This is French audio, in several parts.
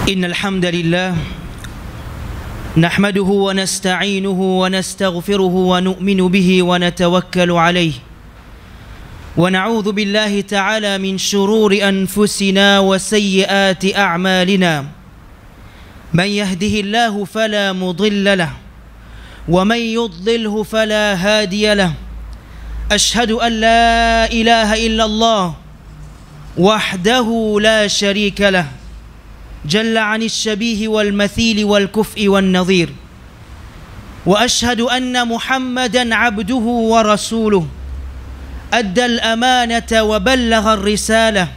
إن الحمد لله نحمده ونستعينه ونستغفره ونؤمن به ونتوكل عليه ونعوذ بالله تعالى من شرور أنفسنا وسيئات أعمالنا من يهده الله فلا مضل له ومن يضلله فلا هادي له أشهد أن لا إله إلا الله وحده لا شريك له جل عن الشبيه والمثيل والكفء والنظير وأشهد أن محمدًا عبده ورسوله أدى الأمانة وبلغ الرسالة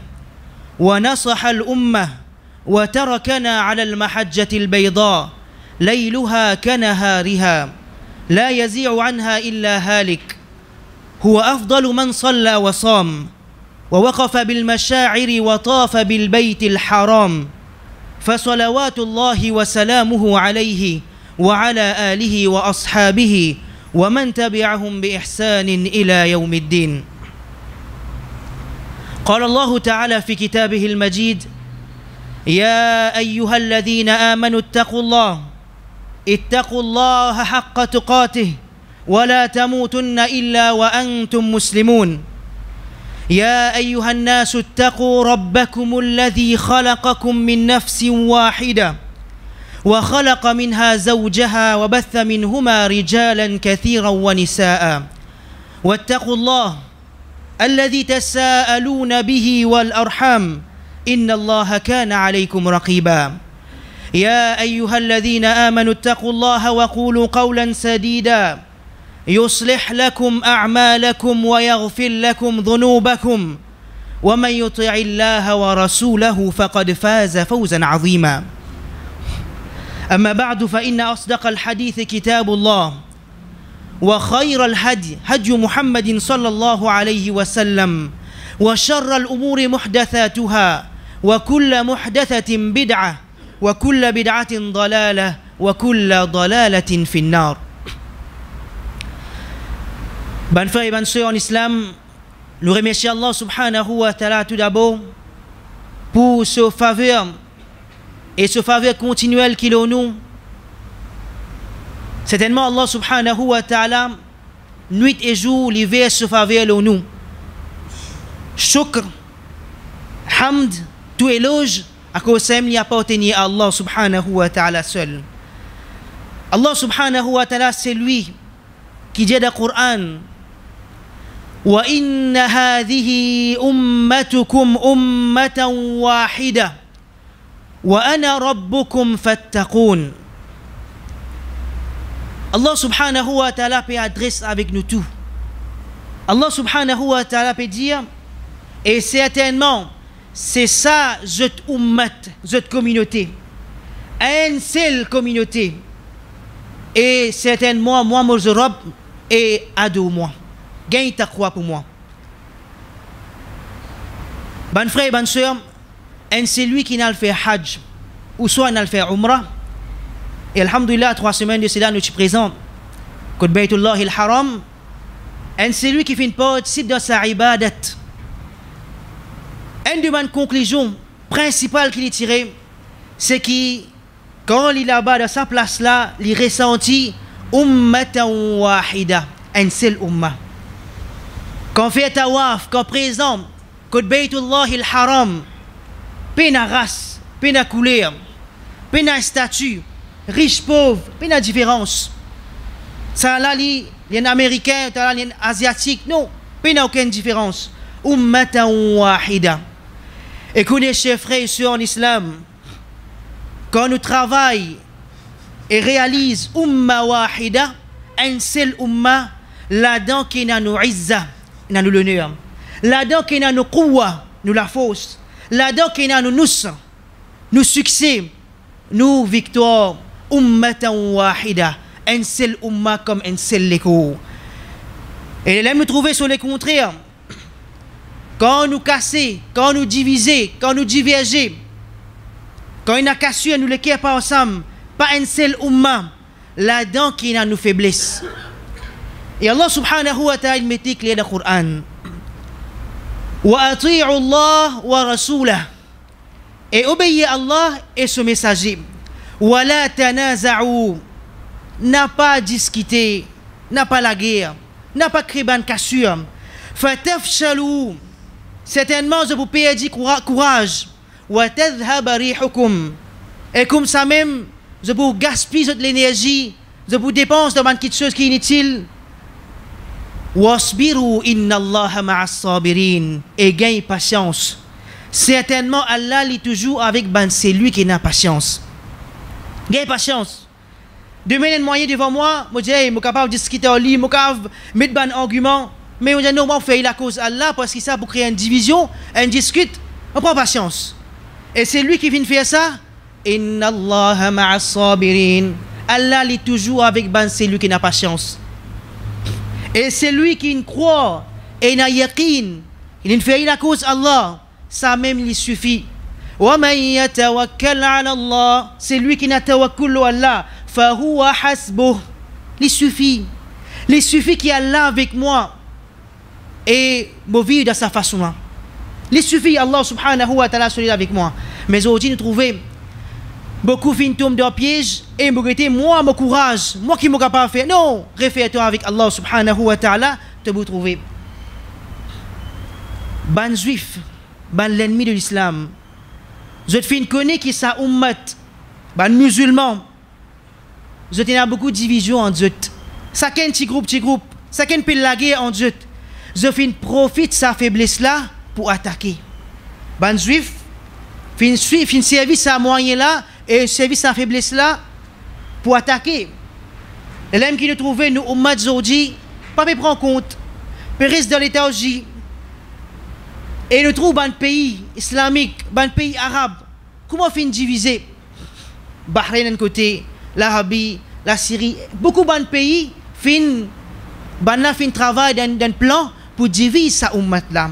ونصح الأمة وتركنا على المحجة البيضاء ليلها كنهارها لا يزيع عنها إلا هالك هو أفضل من صلى وصام ووقف بالمشاعر وطاف بالبيت الحرام فصلوات الله وسلامه عليه وعلى آله وأصحابه ومن تبعهم بإحسان إلى يوم الدين. قال الله تعالى في كتابه المجيد: يا أيها الذين آمنوا اتقوا الله حق تقاته ولا تموتن إلا وأنتم مسلمون. يا أيها الناس اتقوا ربكم الذي خلقكم من نفس واحدة وخلق منها زوجها وبث منهما رجالا كثيرا ونساء واتقوا الله الذي تساءلون به والأرحام إن الله كان عليكم رقيبا. يا أيها الذين آمنوا اتقوا الله وقولوا قولا سديدا يصلح لكم أعمالكم ويغفر لكم ذنوبكم ومن يطع الله ورسوله فقد فاز فوزا عظيما. أما بعد فإن أصدق الحديث كتاب الله وخير الهدي هدي محمد صلى الله عليه وسلم وشر الأمور محدثاتها وكل محدثة بدعة وكل بدعة ضلالة وكل ضلالة في النار. Bonnes frères et bonnes sœurs en islam, nous remercions Allah subhanahu wa ta'ala tout d'abord pour ce faveur et ce faveur continuel qu'il a nous. Certainement Allah subhanahu wa ta'ala nuit et jour il verse ce faveur en nous. Shukr, hamd, tout éloge à cause de lui appartenir à Allah subhanahu wa ta'ala seul. Allah subhanahu wa ta'ala c'est lui qui dit dans le Coran: وَإِنَّ هَذِهِ أُمَّتُكُمْ أُمَّةً وَاحِدَةً وَأَنَا رَبُّكُمْ فَاتَّقُونَ. Allah subhanahu wa ta'ala peut adresser avec nous tout. Allah subhanahu wa ta'ala peut dire, et certainement c'est ça cette ummat, cette communauté, une seule communauté, et certainement moi mon Rob et ado moi. Gagne ta croix pour moi. Bonnes frères et bonnes sœurs, c'est lui qui n'a fait Hajj ou soit n'a fait Umrah. Et alhamdulillah, 3 semaines de cela, nous sommes présents. Côte Baytullah al-Haram, c'est lui qui fait une partie de sa ibadat. Une de mes conclusions principales qu'il a tirées, c'est que quand il est là-bas dans sa place là, il ressentit ummatan wahida, un seul ummah. Quand on fait tawaf, quand présent, quand Baytullah al-Haram, peine race, peine couleur, peine statut, riche, pauvre, peine différence. Ça là, il y a un Américain, il y a un Asiatique, non, peine aucune différence. Ummatan wahida. Et connaissez, frères et sœurs en islam, quand nous travaillons et réalisons umma wahida, un seul umma, là-dedans qui n'a nous izza, n'a nous l'honneur, là-dedans qui n'a nous quwwa, nous la force, là-dedans qui n'a nous nusra, nous succès, nous victoire, ummatan wahida, un seul umma comme un seul l'écho. Et là nous trouver sur les contraires. Quand nous casser, quand nous diviser, quand nous diverger, quand il n'a cassé nous les qui pas ensemble, pas un seul umma, là-dedans qui n'a nous faiblesse. Et Allah subhanahu wa ta'ala mettait clair dans le Coran: wa ati'u Allah wa rasulah et obéir à Allah et son messager. Wala tanaza'u, n'a pas discuté, n'a pas la guerre, n'a pas créé ban cassure. Fatafshalu, certainement je vous perdre courage. Wa tadhhaba rihukum, et comme ça même je vous gaspille de l'énergie, je vous dépense dans quelque chose qui est inutile. Wasbiru inna Allah ma'as sabirin, et gagne patience. Certainement Allah est toujours avec c'est lui qui n'a patience. Gagne patience. Demain un moyen devant moi, je dis, je suis capable de discuter en ligne, je suis capable de mettre un argument, mais je dis non, on fait la cause Allah parce que ça pour créer une division, on discute, on prend patience. Et c'est lui qui vient faire ça. Inna Allah ma'as sabirin. Allah est toujours avec c'est lui qui n'a patience. Et c'est lui qui croit et n'a yaqin, il fait la cause Allah, ça même lui suffit. Wa man yatawakkal ala Allah, c'est lui qui n'a tawakkul à Allah, fa huwa hasbuh, il suffit. Il suffit qu'il y a Allah avec moi et me vivre de sa façon là. Il suffit Allah subhanahu wa ta'ala soit avec moi. Mais aujourd'hui nous trouvons beaucoup fin tombent dans le piège et moi mon courage, moi qui m'en capable de faire. Non, réfère-toi avec Allah subhanahu wa ta'ala, te vous trouver. Ban juif, ban l'ennemi de l'islam. Je te fais connaître qui ça ummat, ban musulman. Je t'ai beaucoup de divisions en Dieu. Ça qu'un petit groupe, ça qu'un peu la guerre en Dieu. Je fais profite sa faiblesse là pour attaquer. Ban juif, fin service à moyen là et service à faiblesse là pour attaquer. Et l'homme qui nous trouvait, nous, ummat aujourd'hui, pas me prendre compte, reste dans l'état aussi. Et nous trouvons un pays islamique, un pays arabe. Comment fin diviser? Bahreïn d'un côté, l'Arabie, la Syrie, beaucoup de pays fin travail d'un plan pour diviser sa ummat là.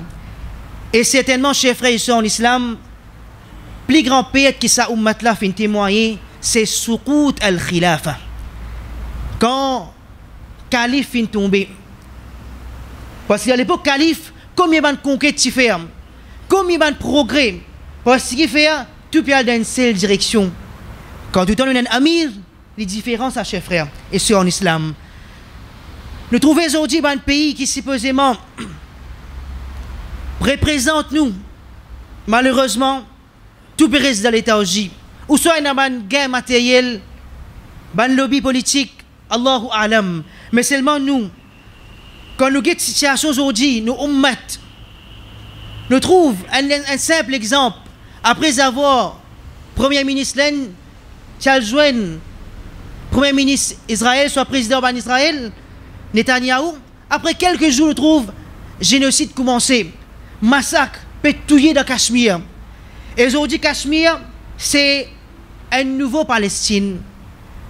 Et certainement, chers frères et sœurs en islam, plus grand pays qui sa ummat là fin témoigner, c'est Suqut al-Khilafa. Quand calife fin tombé. Parce qu'à l'époque calife, combien de conquêtes tu fais, combien de progrès, parce qu'il fait tout peut aller dans une seule direction. Quand tout le temps on a un amir, les différences à chers frères et sœurs en islam. Nous trouvons aujourd'hui un pays qui supposément représente nous, malheureusement, tout peut rester dans l'état aussi. Ou soit il y a une guerre matérielle, un lobby politique, Allahu Alam. Mais seulement nous, quand nous avons cette situation aujourd'hui, nous ummat, nous trouvons un simple exemple. Après avoir Premier ministre Charles Jouen, Premier ministre Israël, soit président d'Israël, Netanyahou, après quelques jours, nous trouvons génocide commencé, massacre, pétouillé dans Cachemire. Et aujourd'hui, Cachemire, c'est un nouveau Palestine.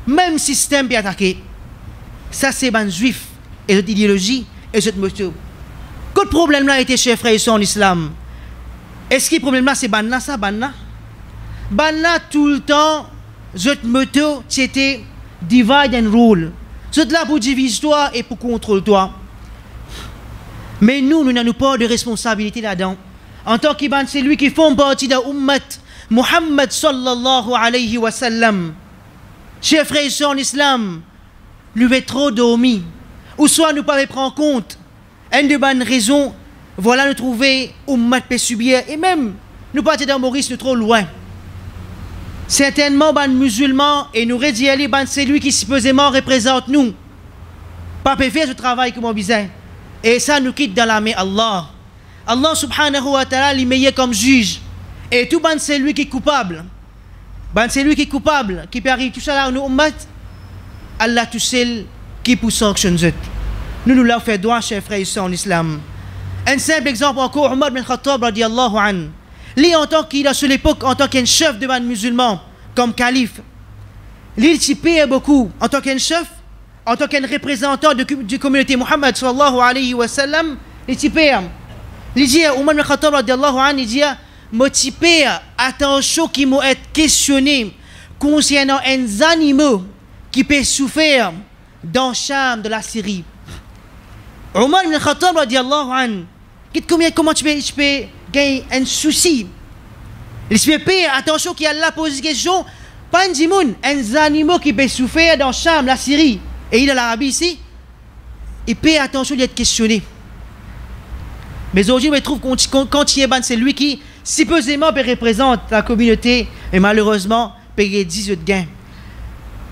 Même système qui est attaqué. Ça, c'est ban juif et cette idéologie et cette motive. Quel problème là était chers frères et sœurs en islam? Est-ce que le problème là c'est ban là ça, ban là? Ban là tout le temps, cette motive c'était divide and rule. C'est là pour diviser toi et pour contrôler toi. Mais nous n'avons pas de responsabilité là-dedans. En tant qu'Iban, c'est lui qui font partie de l'Ummat Muhammad sallallahu alayhi wa sallam. Chers frères et sœurs en islam, lui est trop dormi. Ou soit nous ne pouvons pas prendre compte. Une de bonnes raisons, voilà nous trouver Ummat peut subir. Et même, nous partons dans Maurice, nous trop loin. Certainement, ban musulmans, et nous rédialer, ban c'est lui qui supposément représente nous. Pas peut faire ce travail comme on disait. Et ça nous quitte dans la main Allah. Allah subhanahu wa ta'ala est meilleur comme juge. Et tout ban c'est lui qui est coupable. Ban c'est lui qui est coupable, qui peut arriver tout ça là, nous ummat. Allah tout seul qui peut sanctionner. Nous l'avons fait droit, chers frères et sœurs en islam. Un simple exemple encore, Omar bin Khattab radiallahu anhu. Lui, en tant qu'il a sur l'époque, en tant qu'un chef de ban musulman, comme calife, lui, il paye beaucoup. En tant qu'un chef, en tant qu'un représentant de la communauté Muhammad sallallahu alayhi wa sallam, il paye. Il dit, Omar bin Khattab radiallahu anhu, il dit, moi, tu payes attention qui m'ont été questionné concernant un animal qui peut souffrir dans le Cham de la Syrie. Omar bin Khattab radiallahu anhu, comment tu peux gagner un souci? Il se fait attention qu'il y a là pose des questions. Pas un dimoun, un animal qui peut souffrir dans Cham, la Syrie, et il est l'Arabie ici. Il paye attention d'être questionné. Mais aujourd'hui, on trouve quand il est c'est lui qui, supposément, représente la communauté, et malheureusement, paye 10 autres gains.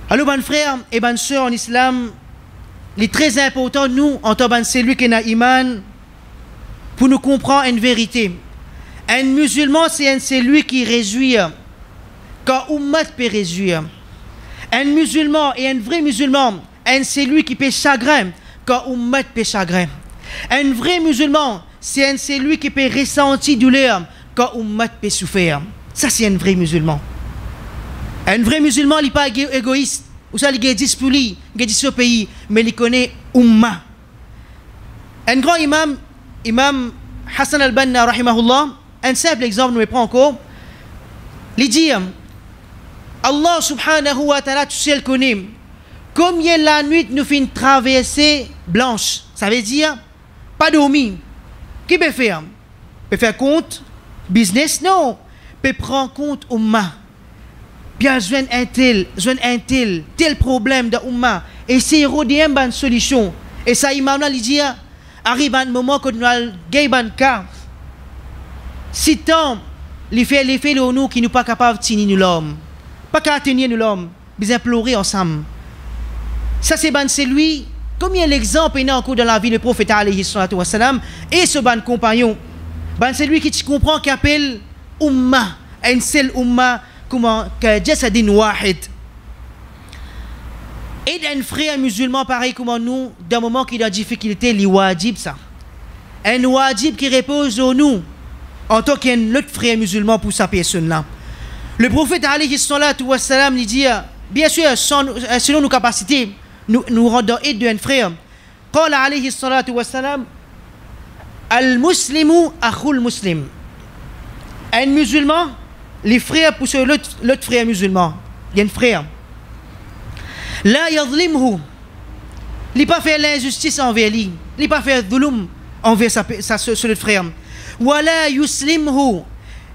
Alors, mes frères et mes soeurs en islam, il est très important, nous, en tant que celui qui a iman, pour nous comprendre une vérité. Un musulman, c'est celui qui réjouit quand Ummat peut réjouir. Un musulman et un vrai musulman, c'est lui qui peut chagrin quand Ummat peut chagrin. Un vrai musulman, c'est celui qui peut ressentir douleur quand Ummat peut souffrir. Ça, c'est un vrai musulman. Un vrai musulman, il n'est pas égoïste. Ou ça, il est dispoli, il est dit au pays, mais il connaît Ummah. Un grand imam Hassan al-Banna, rahimahullah, un simple exemple, nous le prenons encore. Il dit, Allah subhanahu wa ta'ala, tu sais le connaît. Combien la nuit nous fait une traversée blanche? Ça veut dire, pas dormir. Qui peut faire? Peut faire compte? Business? Non. Peut prendre compte Ummah. Bien, joindre un tel problème de Ummah. Et c'est une bonne solution. Et ça, imam là, il dit, arrive un moment que nous avons un cas. Si tant, les faits de nous qui ne sont pas capables de tenir l'homme, pas qu'à tenir l'homme, mais implorer ensemble. Ça, c'est lui, comme il y a l'exemple en cours dans la vie du prophète alayhi salatu wa salam, et ce bon compagnon, c'est lui qui te comprend qui appelle Ummah, un seul Ummah, comment que Jasadin Wahid. Et un frère musulman pareil comme nous, d'un moment qu'il a difficulté, il wajib ça. Un wajib qui repose sur nous, en tant qu'un autre frère musulman pour sa personne-là. Le prophète alayhi salatu wa salam lui dit, bien sûr, selon nos capacités, nous rendons aide d'un frère. قال عليه الصلاة والسلام المسلم أخو المسلم. Un musulman, les frères pour l'autre frère musulman. Il y a un frère. La yadlimhu. Il n'a pas fait l'injustice envers lui. Il n'a pas fait dhulum envers ce frère. Wala yuslimhu.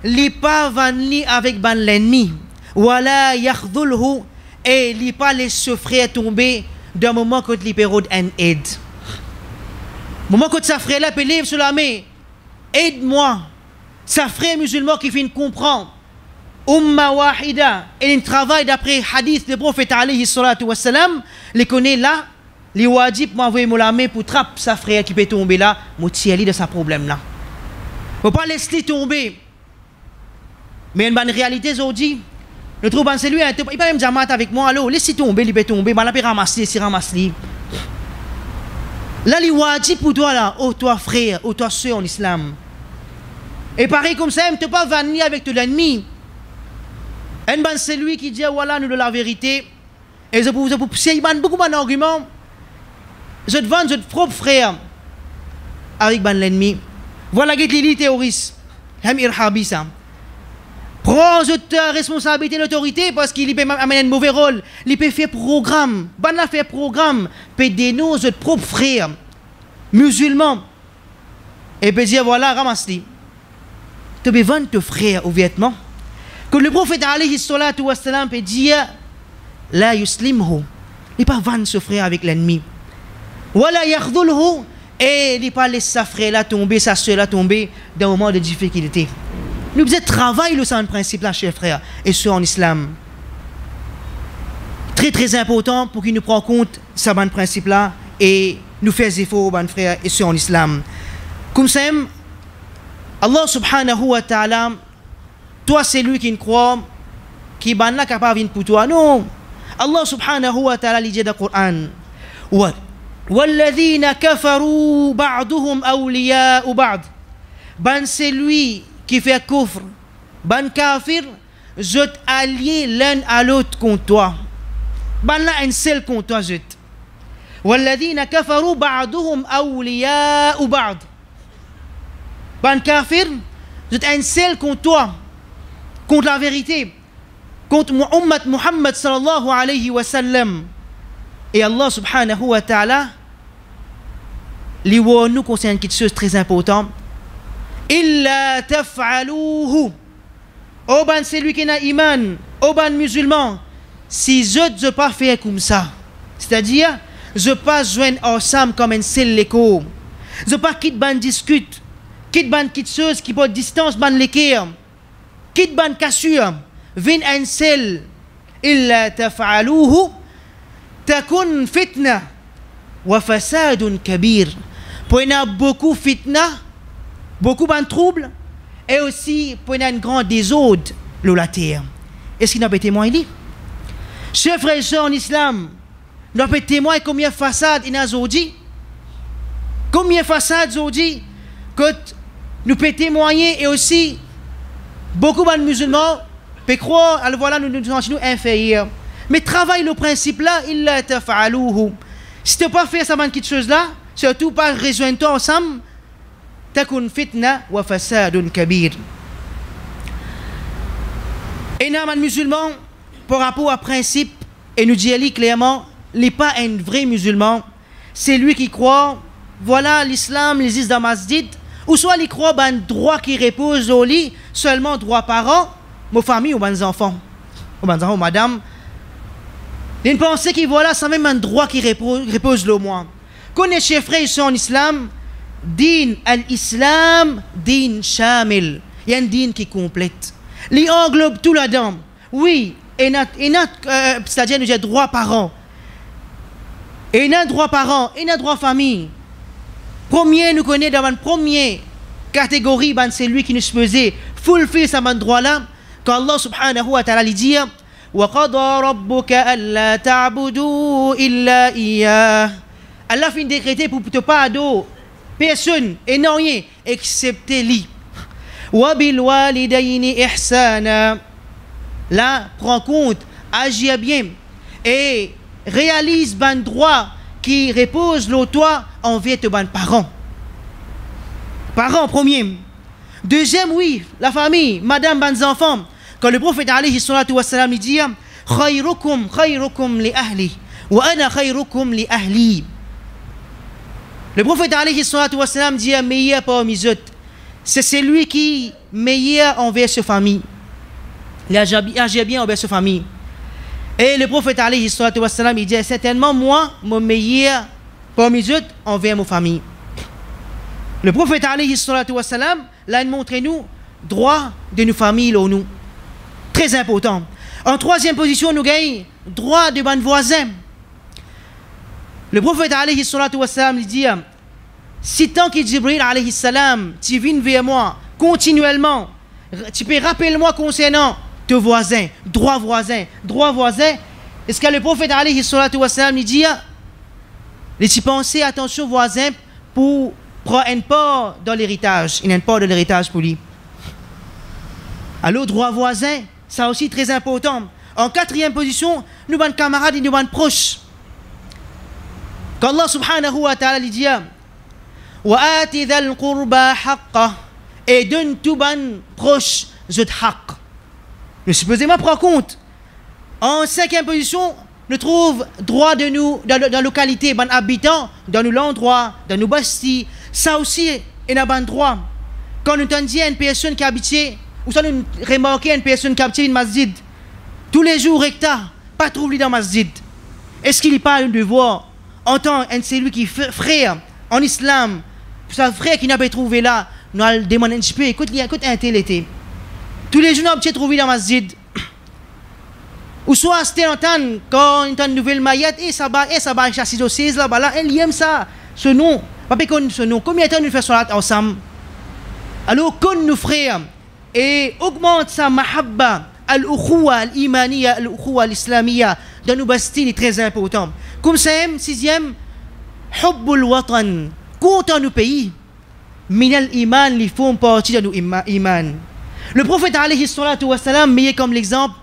Il n'a pas vanni avec l'ennemi. Wala yakhdhulhu. Et il n'a pas laissé ce frère tomber d'un moment quand il pérode en aide. Moment quand sa frère là peut lire sur la main. Aide-moi. Sa frère musulman qui vient comprendre. Umma wahida, et il travaille d'après hadith du prophète alayhi salatu wa salam, les connaît là, les wajib m'envoyer la main pour trapper sa frère qui peut tomber là, m'outier de sa problème là. Faut pas laisser tomber. Mais une bonne réalité aujourd'hui, nous trouvons c'est lui, il peut même jamat avec moi, alors laissez tomber, il peut tomber, mais là peut ramasser, si ramasser. Là les wajib pour toi là, oh toi frère, oh toi soeur en islam. Et pareil comme ça, il ne peut pas venir avec ton ennemi. C'est lui qui dit voilà nous de la vérité et c'est beaucoup d'arguments. Je te vends votre propre frère avec l'ennemi. Voilà qui est l'élite terroriste. Prends votre responsabilité l'autorité parce qu'il peut amener un mauvais rôle. Il peut faire programme. Il fait programme. Peut dénoncer votre propre frère musulman. Et peut dire voilà ramasse-les. Tu peux vendre ton frère ouvertement. Que le prophète alayhi salatu wa salam peut dire la yuslimhu, il pas vendre ce frère avec l'ennemi. Wala yakhdhulhu, et il pas laisser sa frère là tomber, sa soeur là tomber dans un moment de difficulté. Nous faisons travail le sang principe là, chers frères et sœurs en islam. Très très important pour qu'il nous prenne compte ce bon principe là et nous faire des efforts, bon frères et sœurs en islam. Comme ça, Allah subhanahu wa ta'ala, toi c'est lui qui croit, qui est capable pour toi. Non. Allah subhanahu wa ta'ala dit dans le Coran, وَالَّذِينَ كَفَرُوا بَعْضُهُمْ أَوْلِيَاءُ بَعْضٍ. Ben c'est lui qui fait kufr. Ben kafir, je t'allie l'un à l'autre contre toi. Ben là un seul contre toi, je. وَالَّذِينَ كَفَرُوا بَعْضُهُمْ أَوْلِيَاءُ بَعْضٍ. Ben kafir, je un seul contre toi. Contre la vérité, contre Muhammad sallallahu alayhi wa sallam. Et Allah subhanahu wa ta'ala, nous concerne quelque chose de très important. Illa taf'aluhu. oh ben c'est lui qui n'a iman, oh ben musulman, si je pas faire comme ça, c'est-à-dire, je pas joindre ensemble comme un seul l'écho, je pas quitte ban discute, quitte ban quitte chose qui porte distance ban l'équerre, quitte ban cassure, vin un seul, illa taf'aluhu, takun fitna, wa fasadun kabir. Pour y a beaucoup fitna, beaucoup de troubles, et aussi pour y a une grande désordre dans la terre. Est-ce qu'il n'a pas témoin ici? Chers frères et sœurs en islam, nous avons témoin combien de façades il y a aujourd'hui? Combien de façades aujourd'hui que nous pouvons témoigner et aussi beaucoup de musulmans peuvent croire, alors voilà, nous sommes inférieurs. Mais travaille le principe là, il l'a taf'aluhu. Si tu n'as pas fait ça, quelque chose là, surtout pas rejoindre-toi ensemble, takun fitna wa fasadun kabir. Et nous, les musulmans, par rapport au principe, et nous disons clairement, il n'est pas un vrai musulman, c'est lui qui croit, voilà l'islam, les is dans masjid, ou soit il croit un droit qui repose au lit, seulement droit parents, nos familles ou nos enfants, ou nos enfants, madame. Il pense que voilà, c'est même un droit qui repose le moins. Quand les chers frères sont en islam, din al-islam, din shamil. Il y a un din qui complète. Il englobe tout là-dedans. Oui, c'est-à-dire nous avons droit parents. Et nous avons droit parents, et nous avons droit famille. Premier, nous connaissons dans la première catégorie, c'est lui qui nous faisait fulfill ce droit-là. Quand Allah subhanahu wa ta'ala dit وَقَضَى رَبُّكَ أَلَّا تَعْبُدُوا إِلَّا إِيَّاهُ. Allah fin décréter pour te pas adorer personne et non rien excepté lui. وَبِالْوَالِدَيْنِ إِحْسَانًا. Là, prends compte, agis bien et réalise ban droit qui repose le toit envers tes parents. Parents premier. Deuxième, oui, la famille, madame, ban enfants. Quand le prophète alayhi salatu wassalam dit khayrukum khayrukum li ahli wa ana khayrukum li ahli. Le prophète alayhi salatu wassalam dit meilleur parmi eux, c'est celui qui est meilleur envers sa famille. Il agit bien envers sa famille. Et le prophète alayhi salatu wassalam il dit certainement moi mon meilleur parmi eux envers ma famille. Le prophète alayhi salatu wassalam là il montre nous droit de nos familles au nous. Très important. En troisième position, nous gagnons droit de nos voisins. Le prophète alayhi salatu wassalam dit si tant que Jibril alayhi salam tu viens vers moi continuellement, tu peux rappeler moi concernant tes voisins, droit voisin. Est-ce que le prophète alayhi salatu wassalam dit tu penser attention voisin pour prendre une part dans l'héritage, une part de l'héritage pour lui. Alors droit voisin, ça aussi très important. En quatrième position, nous sommes camarades et nous sommes proches. Quand Allah subhanahu wa ta'ala dit wa ati dhal qurba haqqa, et donne tout ban proche zut haqq. Mais supposément prend compte. En cinquième position, nous trouvons droit de nous dans la localité, ban habitants, dans l'endroit, dans nos bastis. Ça aussi est un bon droit. Quand nous entendons une personne qui habite, ou ça nous remarquons une personne qui habite une masjid, tous les jours recta, pas trouver dans masjid. Est-ce qu'il n'est pas un devoir en tant que celui qui est frère en islam, sa frère qui n'a pas trouvé là, nous allons demander un petit peu, écoute un tel été. Tous les jours nous avons trouvé dans masjid. Ou soit c'était longtemps quand on a une nouvelle maillette et ça va chasser au 16 là, là, elle aime ça, ce nom, pas qu'on ce nom. Combien de temps nous faisons salat ensemble? Alors qu'on nous frères et augmente sa mahabba, al-ukhuwa, al-imaniya, al-ukhuwa, al-islamiyya, dans nos bastines est très important. Comme ça, sixième, hubbul watan, contre nos pays, minal iman, ils font partie de nos iman. Le prophète alayhi salatu wassalam, meilleur comme l'exemple,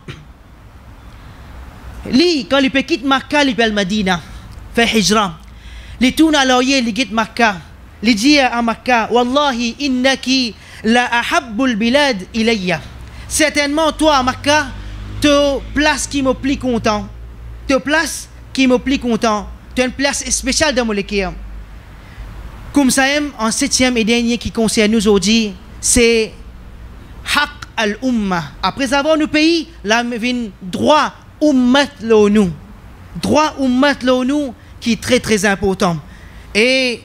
lui, quand il peut quitter Makkah, il peut Madina, fait hijra. Il tourne à l'oreille, il quitte Makkah. Il dit à Makkah, Wallahi, innaki la ahabbul bilad ilayya. Certainement, toi, à Makkah, te place qui me plie content. Te place qui me plie content. Tu as une place spéciale dans mon cœur. Comme ça, en septième et dernier qui concerne nous aujourd'hui, c'est haq al-umma. Après avoir nos pays, là, vient droit ummat l'ONU. Droit ummat l'ONU qui est très très important. Et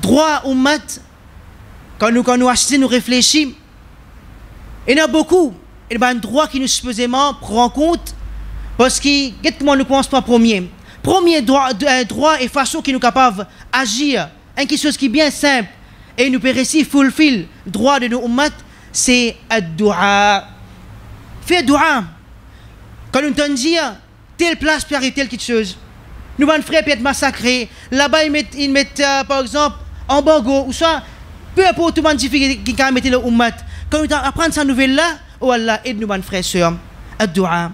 droit ummat, quand nous achetons, nous réfléchissons, il y en a beaucoup. Il y a un droit qui nous supposément prend en compte parce que, qu'est-ce que nous pensons pas premier? Premier droit et façon qui nous capable d'agir, quelque chose qui est bien simple et nous peut réussir fulfill droit de nos ummat, c'est le dua. Faire dua. Quand nous entendons dire telle place peut arriver telle quelque chose, nous allons frères peut être massacrés. Là-bas ils mettent par exemple embargo ou soit peu importe tout le monde qui a mis le ummat. Quand nous apprenons cette nouvelle là, oh Allah aide nous, mes frères et sœurs, le dua.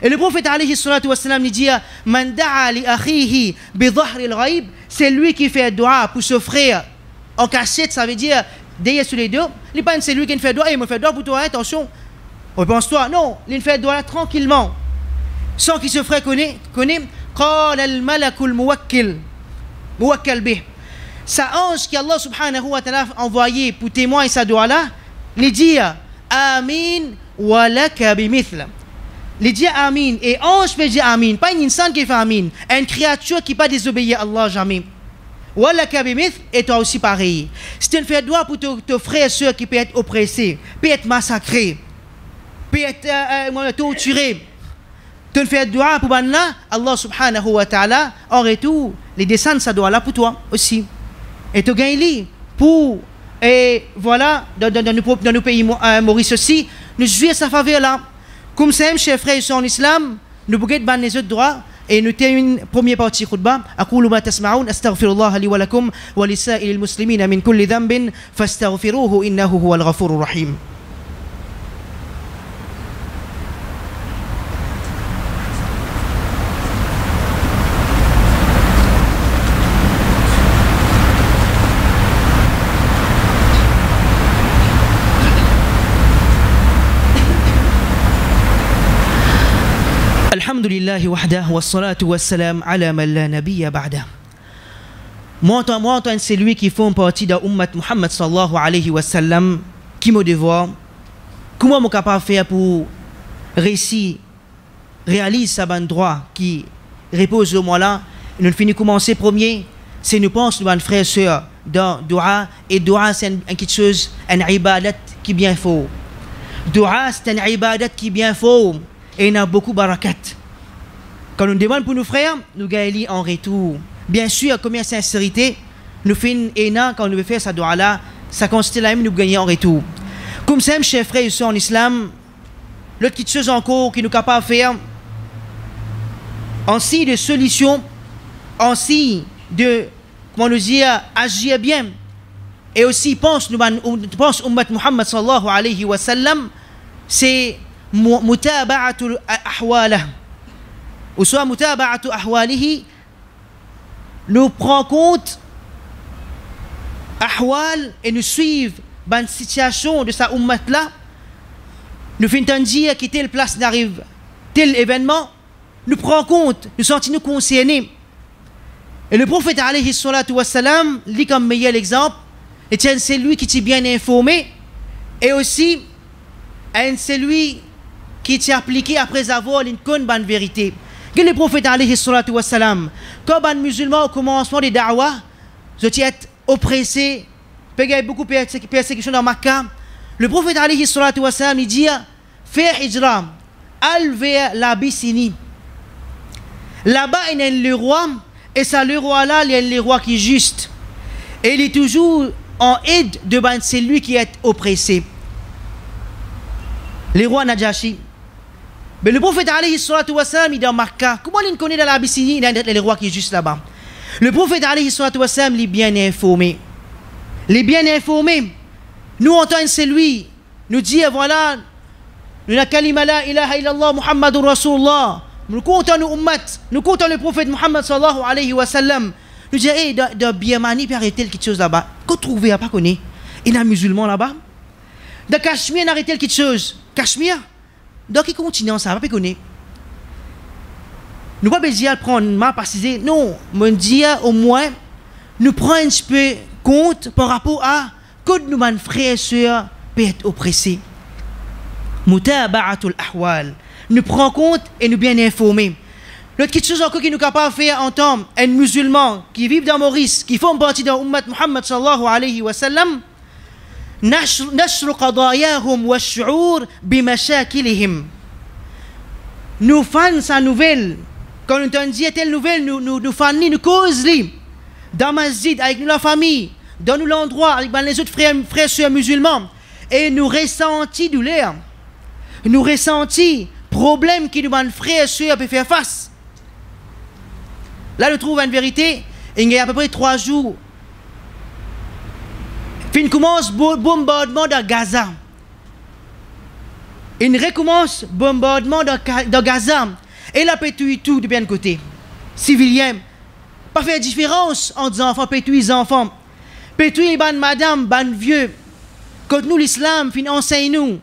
Et le prophète alayhi salatu wassalam dit man da'a li akhihi bi dhahr al-ghaib, c'est lui qui fait dua pour son frère en cachette, ça veut dire derrière sur les deux. Il pas c'est lui qui fait dua, il me fait dua pour toi, attention. On pense toi, non, il fait dua tranquillement. Sans qu'il se frère connaît qala al-malakul muwakkil bih. Sa ange qui Allah subhanahu wa ta'ala envoyé pour témoigner sa dua là, il dit amin wa laka bimithla. Il dit amin et ange peut dire amin, pas une insan qui fait amin, une créature qui pas désobéir à Allah jamais. Wa laka bimithla, et toi aussi pareil. Si tu fais dua pour tes frères et sœurs qui peuvent être oppressés, peuvent être massacrés, peuvent être torturés, tu fais dua pour Allah, Allah subhanahu wa ta'ala en retour les descendre sa dua là pour toi aussi. Et tu gagnes pour, et voilà, dans nos pays Maurice aussi, nous jouons sa faveur là. Comme c'est chers frères en islam, nous pouvons ban les autres droits et nous terminons première partie khutbah. أقول ما تسمعون أستغفر الله لي ولكم ولسائر المسلمين من كل ذنب فاستغفروه إنه هو الغفور الرحيم. Alhamdulillah wahdah wa salatu wa salam ala man la nabiyya ba'da. Moi, c'est lui qui fait partie de l'ummat Muhammad sallallahu alayhi wa sallam, qui me devoir, comment je suis capable de faire pour réussir, réaliser ce bon droit qui repose au moi là. Nous finissons commencer premier, c'est nous pensons, nos frères et sœurs, dans dua, et dua c'est quelque chose, une ibadat qui est bien faux. Dua c'est une ibadat qui est bien faux. Et il y a beaucoup de barakat. Quand nous demandons pour nos frères, nous gagnons en retour. Bien sûr, combien de sincérité, nous faisons quand nous faisons cette dua-là, ça consiste là même nous gagnons en retour. Comme ça, chers frères et sœurs en islam, l'autre petite chose encore qui nous est capable de faire, en signe de solution, en signe de, comment nous dire, agir bien, et aussi pense ummat Muhammad sallallahu alayhi wa sallam, c'est mutaba'atu ahwalah ou soit mutaba'atu ahwalihi, nous prend compte ahwal et nous suivre dans la situation de sa ummat là, nous faisons dire que telle place n'arrive tel événement, nous prend compte, nous sentons concernés. Et le prophète alayhi salatu wassalam lit comme meilleur exemple, et tiens c'est lui qui est bien informé et aussi c'est lui qui t'est appliqué après avoir une bonne vérité. Que le prophète alayhi salatu wassalam, comme un musulman au commencement des da'wah, je t'ai été oppressé, il beaucoup de persécutions dans Makkah. Le prophète alayhi salatu wassalam, il dit, faire hijra, al vers l'Abyssinie. Là-bas, il y a le roi, et ça, le roi là, il y a le roi qui est juste. Et il est toujours en aide de celui qui est oppressé. Le roi Najashi. Mais le prophète alayhi salatu wassalam, il est dans Makkah. Comment il connaît dans l'Abyssinie, il y a le roi qui est juste là-bas. Le prophète alayhi salatu wassalam, il est bien informé. Il est bien informé. Nous entendons celui, nous dit voilà, la kalima la ilaha illallah Muhammadur Rasulullah. Nous comptons nos ummat, nous comptons le prophète Muhammad sallallahu alayhi wa sallam. Nous disons, de Birmanie, il y a arrêté quelque chose là-bas. Qu'on trouve, il n'y a pas connu. Il y a un musulman là-bas. De Cachemire, il a arrêté quelque chose. Cachemire, dans quel continent ça va pas connaître? Nous ne pouvons pas dire prendre ma préciser. Non, mon dire au moins, nous prenons un peu compte par rapport à que nous, mes frères et sœurs, peut être oppressé. Mutaba'atul ahwal. Nous prenons compte et nous bien informer. L'autre petite chose encore qui nous capable de faire entendre un musulman qui vit dans Maurice, qui font partie de l'ummat Muhammad sallallahu alayhi wa sallam, نشر قضاياهم والشعور بمشاكلهم. Nous faisons sa nouvelle. Quand nous entendons dire telle nouvelle, nous faisons, nous causons dans masjid, avec nous la famille, dans nous l'endroit, avec les autres frères et sœurs musulmans. Et nous ressentons douleur. Nous ressentons problème qui nous frères et sœurs peuvent faire face. Là, nous trouvons une vérité. Il y a à peu près 3 jours. Fin commence bombardement de Gaza. Il recommence bombardement de Gaza. Et là, pétouille tout de bien côté. Civiliens. Pas faire différence entre les enfants, pétouille les enfants. Pétouille ban madame, ban vieux. Quand nous l'islam, fin enseigne nous.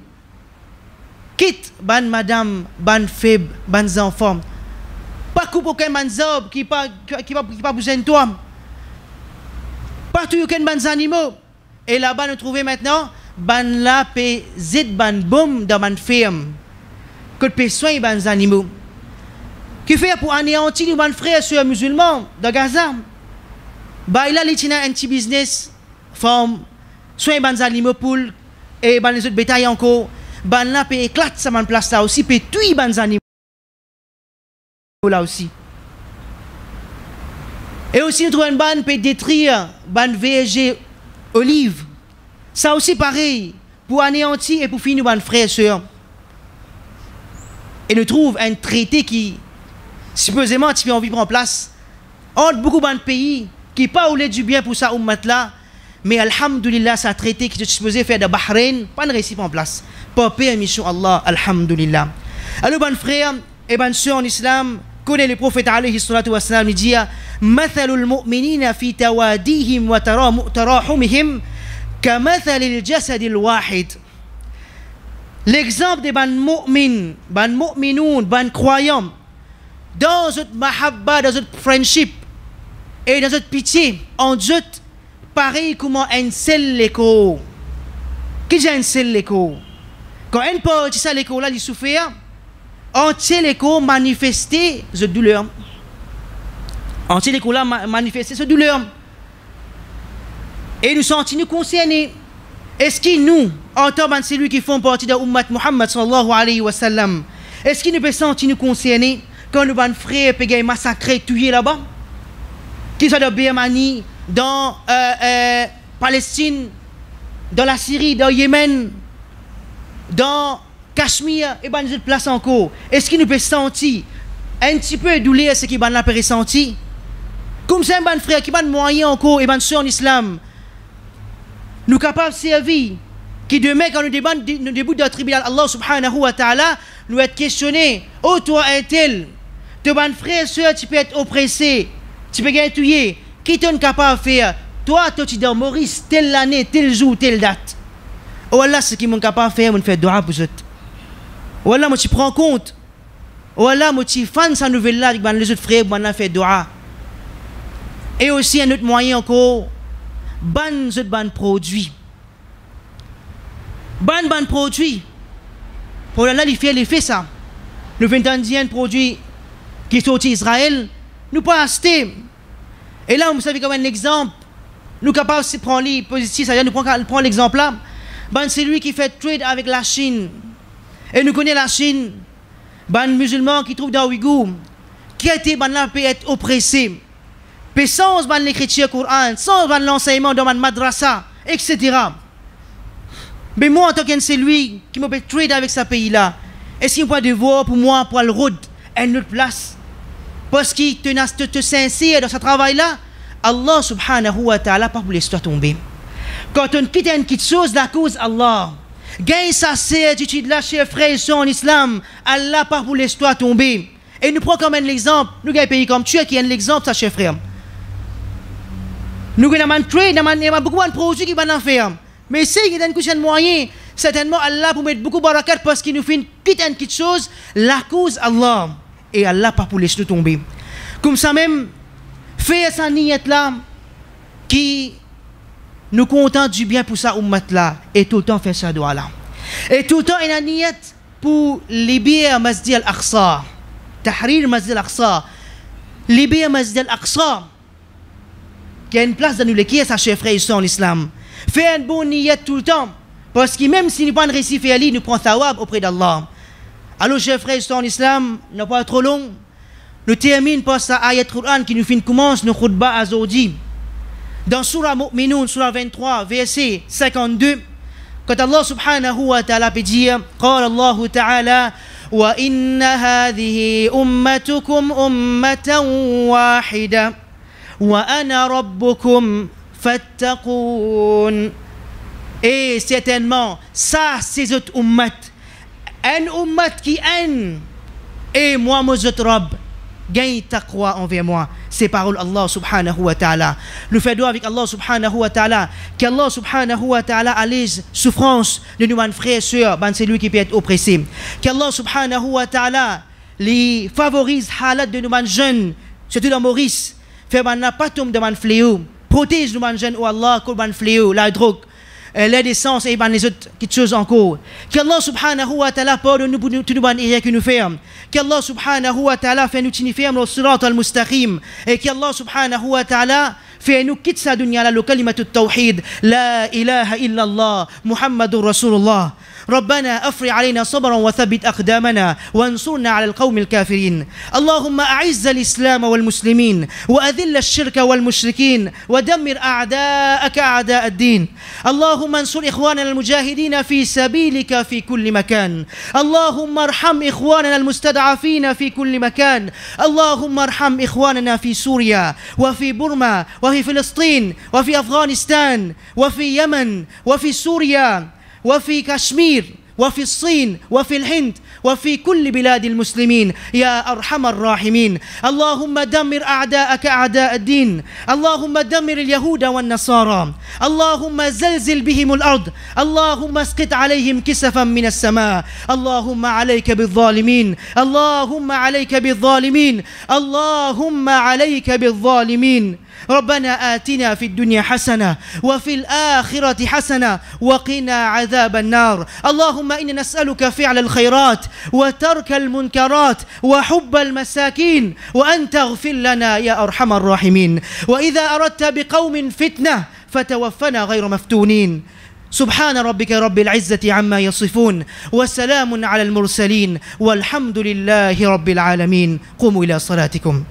Quitte ban madame, ban faible, ban enfants. Pas coupe aucun manzob qui pas besoin de toi. Pas tout aucun ban animaux. Et là-bas, nous trouvons maintenant, ban la pe zid ban boum dans ban ferme. Que pe soin ban animaux. Qui fait pour anéantir nos frères et sœurs musulmans de Gaza? Bah, il a un petit business, forme, soin ban animaux pour et ban les autres bétails encore. Ban la pe éclate ça ban place là aussi, pe tuer ban animaux là aussi. Et aussi, nous trouvons une ban peut détruire ban VG olive. Ça aussi pareil, pour anéantir et pour finir nos frères et sœurs. Et nous trouvons un traité qui, supposément, tu fais envie de prendre place entre beaucoup de pays qui pas voulu du bien pour ça ummat là, mais alhamdulillah, ça a traité qui est supposé faire de Bahreïn, pas de récit en place. Pas permission Allah, alhamdulillah. Alors, bon frère et bonne sœur en islam, connaît le prophète alayhi salatu wa salam, il dit مثل المؤمنين في تواديهم وتراحمهم كمثل الجسد الواحد. L'exemple des ban mu'minoun, ban croyants, dans notre mahabba, dans notre friendship et dans notre pitié, en Dieu, pareil comme un seul écho. Qui dit un seul écho? Quand un parti ça l'écho là, il souffre, entier l'écho manifester cette douleur. Entier l'écho là manifester cette douleur. Et nous sentons concernés. Est-ce que nous, en tant que celui qui font partie de l'ummat Muhammad sallallahu alayhi wa sallam, est-ce qu'il nous peut sentir nous concernés quand nous, nos frères, peuvent massacrer, tuer là-bas? Qu'ils soient dans Birmanie, dans Palestine, dans la Syrie, dans Yémen, dans Cachemire et dans les autres places encore. Est-ce qu'il nous peut sentir un petit peu douleur ce qui va nous ressentir? Comme c'est un frère qui va moyen encore et soeur en islam. Nous capables de servir, qui demain quand nous débutons dans le tribunal Allah subhanahu wa ta'ala, nous être questionnés. Oh toi un tel, ton frère, soeur, tu peux être oppressé, tu peux être tué. Qui t'es capable de faire? Toi, tu dis Maurice, telle année, tel jour, telle date. Oh Allah, ce qui m'ont capable de faire, je fais dua pour eux. Oh Allah, moi tu prends compte. Oh Allah, moi tu fais sa nouvelle là avec les autres frères, moi fait dua. Et aussi un autre moyen encore. Ban produit. Ban produit. Pour là, il fait ça. Le 21e produit qui est sorti d'Israël, nous pas acheter. Et là, vous savez comme un exemple, nous capables de prendre les positifs, c'est-à-dire nous prendre l'exemple là. Ban c'est lui qui fait trade avec la Chine. Et nous connaissons la Chine. Ban musulman qui trouve dans Ouïghour, qui a été ban là peut être oppressé. Mais sans l'écriture Coran, sans l'enseignement dans ma madrasa, etc. Mais moi, en tant que celui qui m'a fait trade avec ce pays-là, est-ce qu'il y a un devoir pour moi, pour le road, à une autre place? Parce qu'il te sincère dans ce travail-là, Allah subhanahu wa ta'ala pas pour laisser tomber. Quand on quitte une petite chose, la cause Allah. Gagne sa certitude là, chers frères et sœurs en islam, Allah pas pour laisser tomber. Et nous prenons comme un exemple, nous avons un pays comme Turquie qui est un exemple, ça, chers frères. Nous avons un trade, nous avons beaucoup de produits qui vont en faire. Mais si il y a une question de moyens, certainement Allah pour mettre beaucoup de barakat parce qu'il nous fait une petite chose, la cause Allah. Et Allah pas pour laisser nous tomber. Comme ça même, faire sa niette là, qui nous comptons du bien pour sa ummat là et tout le temps faire ça doigt là. Et tout le temps il a niyat pour libérer Masjid al-Aqsa, tahrir Masjid al-Aqsa, libérer Masjid al-Aqsa, qui a une place dans nous les qui est sa chef frère en l'islam. Fait un bon niyat tout le temps, parce que même si nous pas récit Ali, nous prend thawab auprès d'Allah. Alors chef frère en l'islam, n'est pas trop long. Nous terminons par sa ayat Quran qui nous fait commence nos khutbah aujourd'hui. Dans Surah Mu'minun, Surah 23, verset 52, quand Allah subhanahu wa ta'ala peut dire, قال الله تعالى وإن هذه أمتكم أمة واحدة وأنا ربكم فاتقون. Et certainement, ça c'est notre ummat. Un ummat qui aime. Et moi, mon Rob, gagne taqwa envers moi. Ces paroles Allah subhanahu wa ta'ala. Nous faisons avec Allah subhanahu wa ta'ala. Qu'Allah subhanahu wa ta'ala allège souffrance de nos frères et sœurs, c'est lui qui peut être oppressé. Qu'Allah subhanahu wa ta'ala les favorise halat de nos jeunes, surtout dans Maurice. Fait n'a pas tombe de man fléau. Protège nos jeunes, oh Allah, contre man fléau, la drogue. L'indécence et les autres choses encore. Qu'Allah subhanahu wa ta'ala pardonne nous pour tout le monde que nous faisons. Qu'Allah subhanahu wa ta'ala fait nous tenir ferme au sirat al-mustaqim. Et qu'Allah subhanahu wa ta'ala fait nous quitter sa dunya la kalimatu tawhid. La ilaha illallah. Muhammadur Rasulullah. ربنا أفرغ علينا صبرا وثبت أقدامنا وانصرنا على القوم الكافرين. اللهم أعز الإسلام والمسلمين وأذل الشرك والمشركين ودمر أعداءك أعداء الدين. اللهم انصر إخواننا المجاهدين في سبيلك في كل مكان. اللهم ارحم إخواننا المستضعفين في كل مكان. اللهم ارحم إخواننا في سوريا وفي بورما وفي فلسطين وفي أفغانستان وفي يمن وفي سوريا وفي كشمير وفي الصين وفي الهند وفي كل بلاد المسلمين يا أرحم الراحمين. اللهم دمر أعداءك أعداء الدين. اللهم دمر اليهود والنصارى. اللهم زلزل بهم الأرض. اللهم اسقط عليهم كسفا من السماء. اللهم عليك بالظالمين. اللهم عليك بالظالمين. اللهم عليك بالظالمين. ربنا آتنا في الدنيا حسنة وفي الآخرة حسنة وقنا عذاب النار. اللهم إنا نسألك فعل الخيرات وترك المنكرات وحب المساكين وأن تغفر لنا يا أرحم الراحمين. وإذا أردت بقوم فتنة فتوفنا غير مفتونين. سبحان ربك رب العزة عما يصفون وسلام على المرسلين والحمد لله رب العالمين. قوموا إلى صلاتكم.